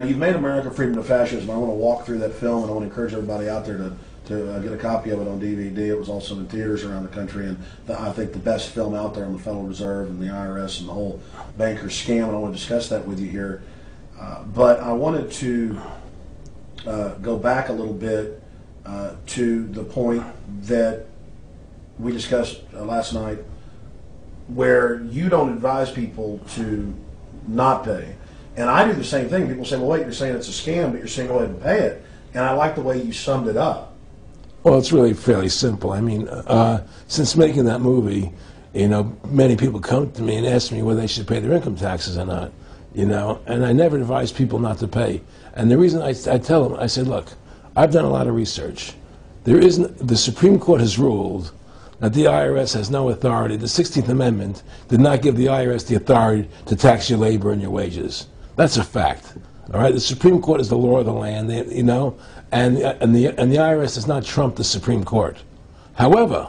You've made America Freedom to Fascism. I want to walk through that film, and I want to encourage everybody out there to get a copy of it on DVD. It was also in theaters around the country, and I think the best film out there on the Federal Reserve and the IRS and the whole banker scam, and I want to discuss that with you here. But I wanted to go back a little bit to the point that we discussed last night, where you don't advise people to not pay. And I do the same thing. People say, well, wait, you're saying it's a scam, but you're saying go ahead and pay it. And I like the way you summed it up. Well, it's really fairly simple. I mean, since making that movie, many people come to me and ask me whether they should pay their income taxes or not, and I never advise people not to pay. And the reason I tell them, I said, look, I've done a lot of research. The Supreme Court has ruled that the IRS has no authority. The 16th Amendment did not give the IRS the authority to tax your labor and your wages. That's a fact. All right, the Supreme Court is the law of the land, and the IRS does not trump the Supreme Court. However,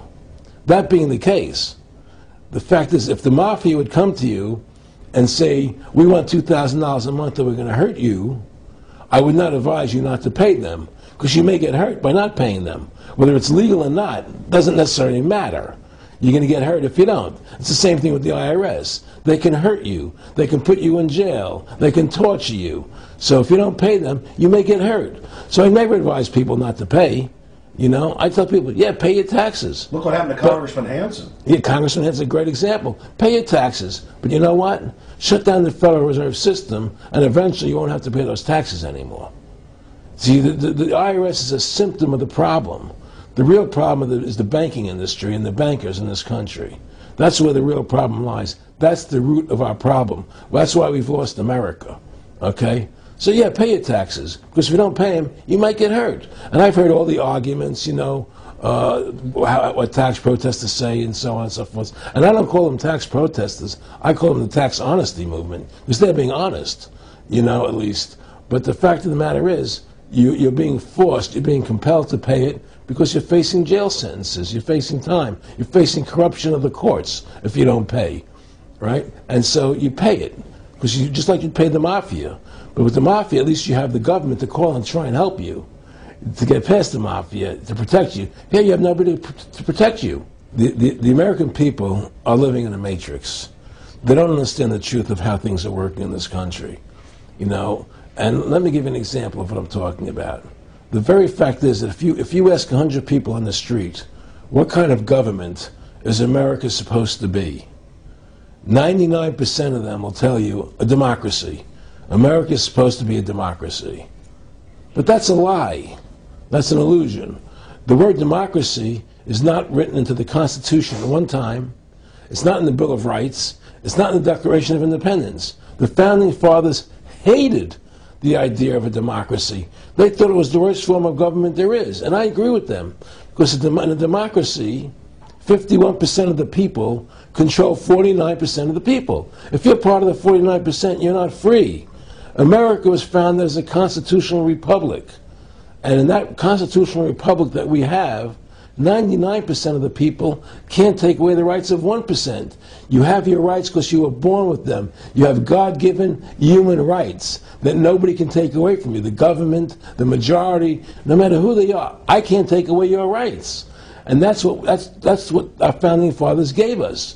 that being the case, the fact is, if the mafia would come to you and say, we want $2,000 a month or we're going to hurt you, I would not advise you not to pay them, because you may get hurt by not paying them. Whether it's legal or not doesn't necessarily matter. You're going to get hurt if you don't. It's the same thing with the IRS. They can hurt you. They can put you in jail. They can torture you. So if you don't pay them, you may get hurt. So I never advise people not to pay. I tell people, yeah, pay your taxes. Look what happened to Congressman Hansen. Yeah, Congressman Hansen's a great example. Pay your taxes. But you know what? Shut down the Federal Reserve System, and eventually you won't have to pay those taxes anymore. See, the IRS is a symptom of the problem. The real problem is the banking industry and the bankers in this country. That's where the real problem lies. That's the root of our problem. That's why we've lost America. Okay? So yeah, pay your taxes, because if you don't pay them, you might get hurt. And I've heard all the arguments, what tax protesters say and so on and so forth. And I don't call them tax protesters. I call them the tax honesty movement, because they're being honest, at least. But the fact of the matter is, you're being forced, you're being compelled to pay it, because you're facing jail sentences, you're facing time, you're facing corruption of the courts if you don't pay, right? And so you pay it, because just like you pay the mafia. But with the mafia, at least you have the government to call and try and help you, to get past the mafia, to protect you. Here you have nobody to protect you. The American people are living in a matrix. They don't understand the truth of how things are working in this country, And let me give you an example of what I'm talking about. The very fact is that if you ask 100 people on the street, what kind of government is America supposed to be? 99% of them will tell you a democracy. America is supposed to be a democracy. But that's a lie. That's an illusion. The word democracy is not written into the Constitution at one time. It's not in the Bill of Rights. It's not in the Declaration of Independence. The Founding Fathers hated the idea of a democracy. They thought it was the worst form of government there is. And I agree with them. Because in a democracy, 51% of the people control 49% of the people. If you're part of the 49%, you're not free. America was founded as a constitutional republic. And in that constitutional republic that we have, 99% of the people can't take away the rights of 1%. You have your rights because you were born with them. You have God-given human rights that nobody can take away from you. The government, the majority, no matter who they are, I can't take away your rights. And that's what our founding fathers gave us.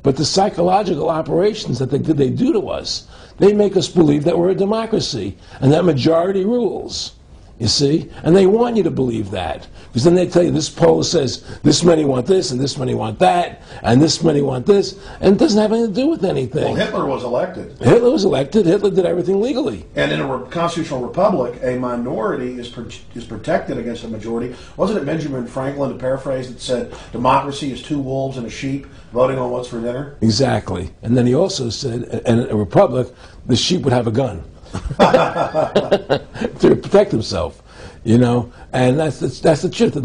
But the psychological operations that they do to us, they make us believe that we're a democracy and that majority rules. You see? And they want you to believe that. Because then they tell you this poll says this many want this, and this many want that, and this many want this, and it doesn't have anything to do with anything. Well, Hitler was elected. Hitler was elected. Hitler did everything legally. And in a constitutional republic, a minority is protected against a majority. Wasn't it Benjamin Franklin, to paraphrase, that said democracy is two wolves and a sheep voting on what's for dinner? Exactly. And then he also said, in a republic, the sheep would have a gun. To protect himself, and that's the truth.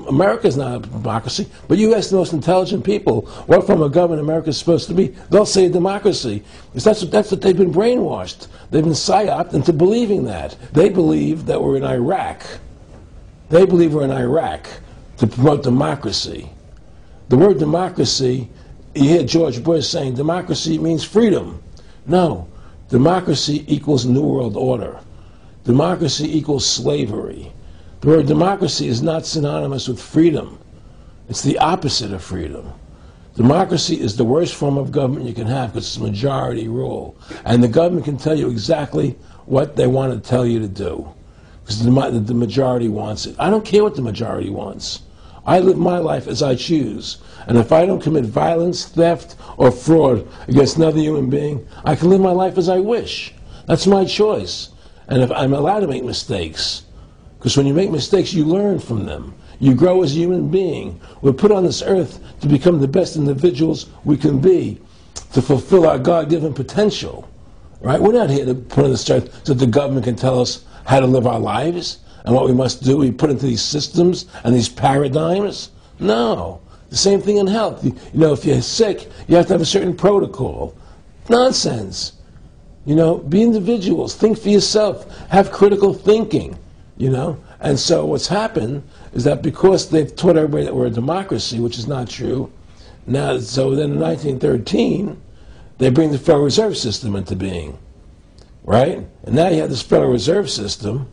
America is not a democracy, but you ask the most intelligent people what form of government America is supposed to be, they'll say a democracy. Because that's what they've been brainwashed. They've been psyoped into believing that. They believe that we're in Iraq. They believe we're in Iraq to promote democracy. The word democracy, you hear George Bush saying democracy means freedom. No. Democracy equals New World Order. democracy equals slavery. The word democracy is not synonymous with freedom. It's the opposite of freedom. Democracy is the worst form of government you can have because it's majority rule. And the government can tell you exactly what they want to tell you to do because the majority wants it. I don't care what the majority wants. I live my life as I choose. And if I don't commit violence, theft, or fraud against another human being, I can live my life as I wish. That's my choice. And if I'm allowed to make mistakes, because when you make mistakes, you learn from them. You grow as a human being. We're put on this earth to become the best individuals we can be, to fulfill our God-given potential. Right? We're not here to put on this earth so the government can tell us how to live our lives and what we must do. We put into these systems and these paradigms. No. The same thing in health. You know, if you're sick, you have to have a certain protocol. Nonsense. You know, be individuals. Think for yourself. Have critical thinking. You know? And so what's happened is that because they've taught everybody that we're a democracy, which is not true, now, so then in 1913, they bring the Federal Reserve System into being. Right? And now you have this Federal Reserve System,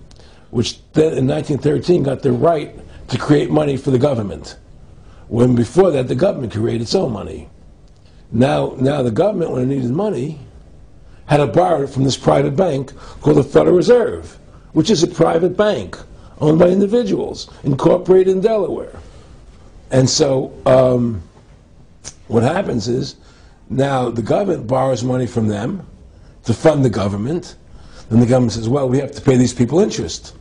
which then in 1913 got the right to create money for the government. When before that, the government created its own money. Now the government, when it needed money, had to borrow it from this private bank called the Federal Reserve, which is a private bank owned by individuals, incorporated in Delaware. And so what happens is, now the government borrows money from them to fund the government. Then the government says, well, we have to pay these people interest.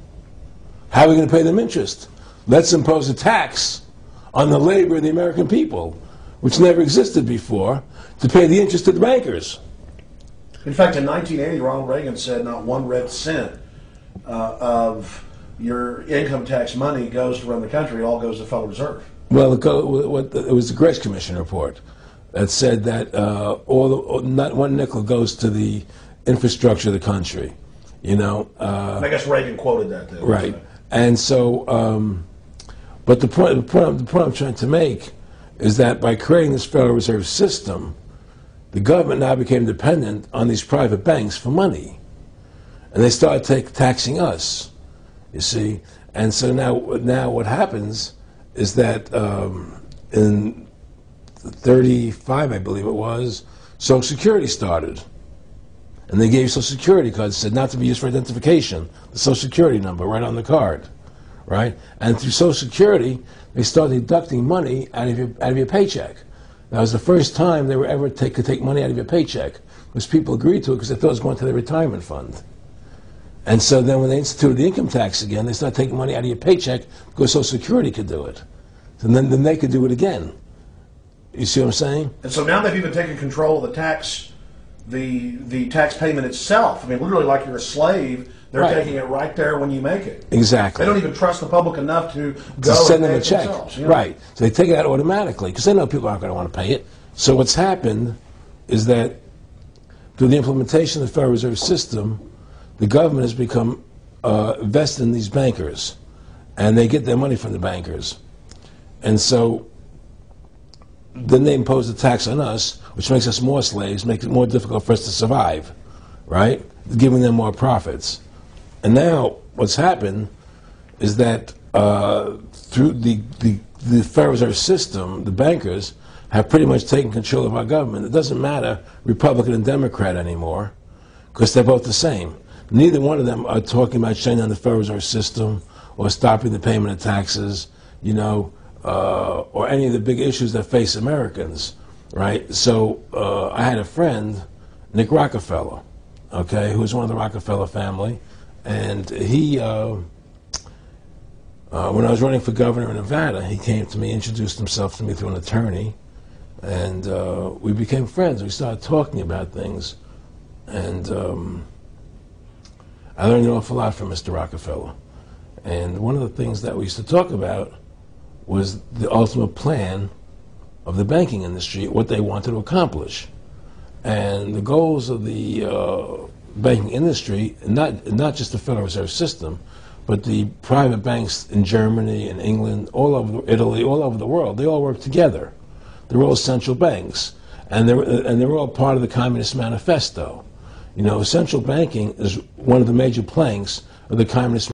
How are we going to pay them interest? Let's impose a tax on the labor of the American people, which never existed before, to pay the interest to the bankers. In fact, in 1980, Ronald Reagan said not one red cent of your income tax money goes to run the country. It all goes to the Federal Reserve. Well, it was the Grace Commission report that said that not one nickel goes to the infrastructure of the country. You know. I guess Reagan quoted that too. Right. And so, but the point I'm trying to make is that by creating this Federal Reserve System, the government now became dependent on these private banks for money. And they started taxing us, you see. And so now what happens is that in 1935, I believe it was, Social Security started. And they gave Social Security cards, said not to be used for identification, the Social Security number right on the card, right? And through Social Security, they started deducting money out of your paycheck. That was the first time they were ever could take money out of your paycheck, because people agreed to it because they thought it was going to their retirement fund. And so then when they instituted the income tax again, they started taking money out of your paycheck because Social Security could do it. And then they could do it again. You see what I'm saying? And so now they've even taken control of the tax payment itself. I mean, literally like you're a slave. They're taking it right there when you make it. Exactly. They don't even trust the public enough to go send and them a check. You know? Right. So they take it out automatically because they know people aren't going to want to pay it. So what's happened is that through the implementation of the Federal Reserve System, the government has become vested in these bankers, and they get their money from the bankers. And so then they impose a tax on us, which makes us more slaves, makes it more difficult for us to survive, right? Giving them more profits. And now what's happened is that through the Federal Reserve System, the bankers have pretty much taken control of our government. It doesn't matter Republican and Democrat anymore, because they're both the same. Neither one of them are talking about shutting down the Federal Reserve System or stopping the payment of taxes, you know, or any of the big issues that face Americans, right? So I had a friend, Nick Rockefeller, okay, who was one of the Rockefeller family, and he, when I was running for governor in Nevada, he came to me, introduced himself to me through an attorney, and we became friends. We started talking about things, and I learned an awful lot from Mr. Rockefeller. And one of the things that we used to talk about was the ultimate plan of the banking industry, what they wanted to accomplish. And the goals of the banking industry, not just the Federal Reserve System, but the private banks in Germany and England, all over Italy, all over the world, they all work together. They're all central banks. And they're all part of the Communist Manifesto. You know, central banking is one of the major planks of the communist